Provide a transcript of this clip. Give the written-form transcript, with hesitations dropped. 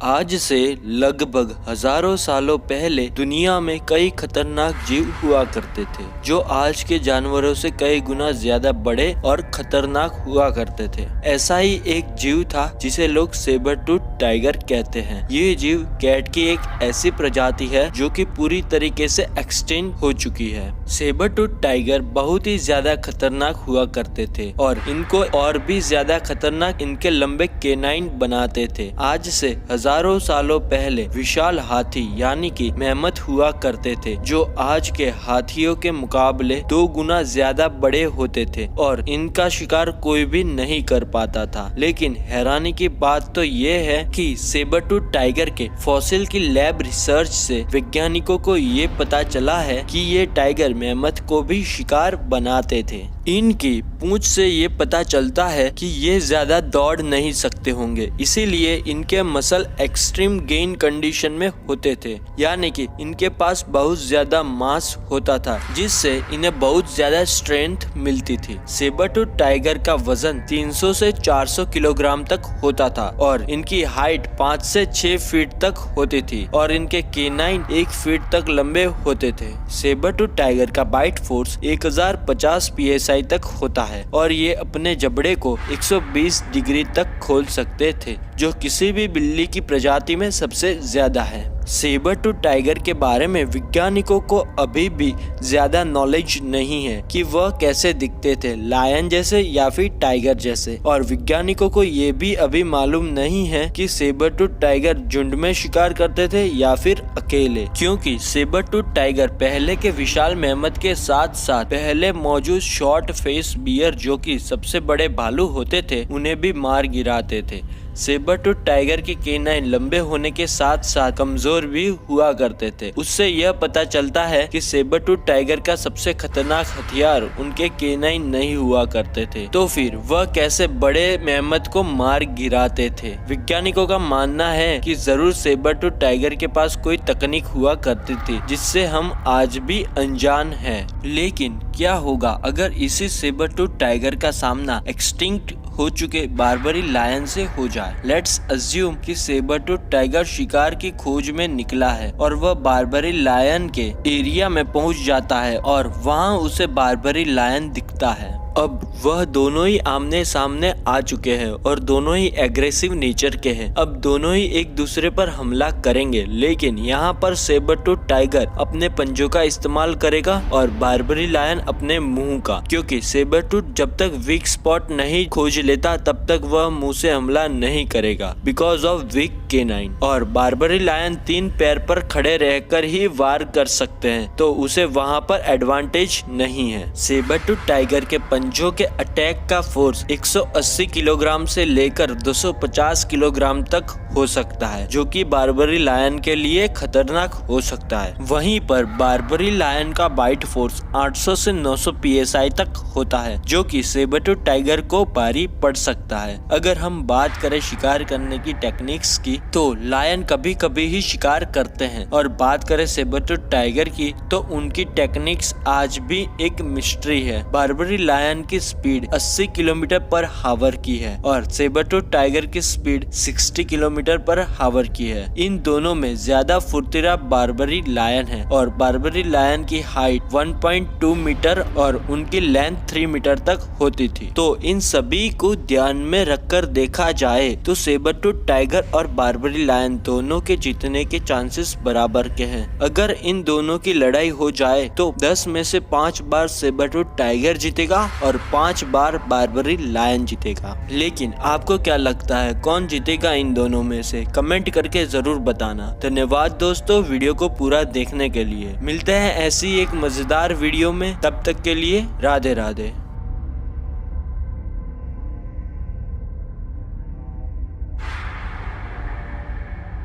आज से लगभग हजारों सालों पहले दुनिया में कई खतरनाक जीव हुआ करते थे जो आज के जानवरों से कई गुना ज्यादा बड़े और खतरनाक हुआ करते थे। ऐसा ही एक जीव था जिसे लोग सेबर टूथ टाइगर कहते हैं। ये जीव कैट की एक ऐसी प्रजाति है जो कि पूरी तरीके से एक्सटिंक्ट हो चुकी है। सेबर टूथ टाइगर बहुत ही ज्यादा खतरनाक हुआ करते थे और इनको और भी ज्यादा खतरनाक इनके लंबे केनाइन बनाते थे। आज से हजारों सालों पहले विशाल हाथी यानी कि मैमथ हुआ करते थे जो आज के हाथियों के मुकाबले 2 गुना ज्यादा बड़े होते थे और इनका शिकार कोई भी नहीं कर पाता था। लेकिन हैरानी की बात तो ये है कि सेबर टूथ टाइगर के फॉसिल की लैब रिसर्च से वैज्ञानिकों को ये पता चला है कि ये टाइगर मैमथ को भी शिकार बनाते थे। इनकी पूंछ से ये पता चलता है कि ये ज्यादा दौड़ नहीं सकते होंगे, इसीलिए इनके मसल एक्सट्रीम गेन कंडीशन में होते थे, यानी कि इनके पास बहुत ज्यादा मांस होता था जिससे इन्हें बहुत ज्यादा स्ट्रेंथ मिलती थी। सेबर टूथ टाइगर का वजन 300 से 400 किलोग्राम तक होता था और इनकी हाइट 5 से 6 फीट तक होती थी और इनके केनाइन 1 फीट तक लंबे होते थे। सेबर टूथ टाइगर का बाइट फोर्स 1050 PSI तक होता है और ये अपने जबड़े को 120 डिग्री तक खोल सकते थे जो किसी भी बिल्ली की प्रजाति में सबसे ज्यादा है। सेबर टूथ टाइगर के बारे में वैज्ञानिकों को अभी भी ज्यादा नॉलेज नहीं है कि वह कैसे दिखते थे, लायन जैसे या फिर टाइगर जैसे, और वैज्ञानिकों को ये भी अभी मालूम नहीं है कि सेबर टूथ टाइगर झुंड में शिकार करते थे या फिर अकेले, क्योंकि सेबर टूथ टाइगर पहले के विशाल मैमथ के साथ साथ पहले मौजूद शॉर्ट फेस बियर जो कि सबसे बड़े भालू होते थे उन्हें भी मार गिराते थे। सेबर टूथ टाइगर के केनाइन लंबे होने के साथ साथ कमजोर भी हुआ करते थे। उससे यह पता चलता है कि सेबर टूथ टाइगर का सबसे खतरनाक हथियार उनके केनाइन नहीं हुआ करते थे, तो फिर वह कैसे बड़े मैमथ को मार गिराते थे। वैज्ञानिकों का मानना है कि जरूर सेबर टूथ टाइगर के पास कोई तकनीक हुआ करती थी जिससे हम आज भी अनजान हैं। लेकिन क्या होगा अगर इसी सेबर टूथ टाइगर का सामना एक्सटिंक्ट हो चुके बार्बरी लायन से हो जाए। लेट्स अज्यूम कि सेबर टूथ टाइगर शिकार की खोज में निकला है और वह बार्बरी लायन के एरिया में पहुंच जाता है और वहां उसे बार्बरी लायन दिखता है। अब वह दोनों ही आमने सामने आ चुके हैं और दोनों ही एग्रेसिव नेचर के हैं। अब दोनों ही एक दूसरे पर हमला करेंगे, लेकिन यहाँ पर सेबर टूथ टाइगर अपने पंजों का इस्तेमाल करेगा और बार्बरी लायन अपने मुंह का, क्योंकि सेबर टूथ जब तक वीक स्पॉट नहीं खोज लेता तब तक वह मुंह से हमला नहीं करेगा बिकॉज ऑफ वीक केनाइन। और बार्बरी लायन 3 पैर पर खड़े रहकर ही वार कर सकते हैं, तो उसे वहाँ पर एडवांटेज नहीं है। सेबर टूथ टाइगर के पंजों के अटैक का फोर्स 180 किलोग्राम से लेकर 250 किलोग्राम तक हो सकता है, जो कि बार्बरी लायन के लिए खतरनाक हो सकता है। वहीं पर बार्बरी लायन का बाइट फोर्स 800 से 900 PSI तक होता है, जो कि सेबर टूथ टाइगर को भारी पड़ सकता है। अगर हम बात करें शिकार करने की टेक्निक्स की, तो लायन कभी कभी ही शिकार करते हैं, और बात करें सेबर टूथ टाइगर की तो उनकी टेक्निक्स आज भी एक मिस्ट्री है। बार्बरी लायन की स्पीड 80 किलोमीटर पर हावर की है और सेबर टूथ टाइगर की स्पीड 60 किलोमीटर पर हावर की है। इन दोनों में ज्यादा फुर्तीला बार्बरी लायन है और बार्बरी लायन की हाइट 1.2 मीटर और उनकी लेंथ 3 मीटर तक होती थी। तो इन सभी को ध्यान में रखकर देखा जाए तो सेबर टूथ टाइगर और बार्बरी लायन दोनों के जीतने के चांसेस बराबर के हैं। अगर इन दोनों की लड़ाई हो जाए तो 10 में से 5 बार सेबर टूथ टाइगर जीतेगा और 5 बार बार्बरी लायन जीतेगा। लेकिन आपको क्या लगता है कौन जीतेगा इन दोनों में से? कमेंट करके जरूर बताना। धन्यवाद दोस्तों वीडियो को पूरा देखने के लिए। मिलते हैं ऐसी एक मजेदार वीडियो में, तब तक के लिए राधे राधे।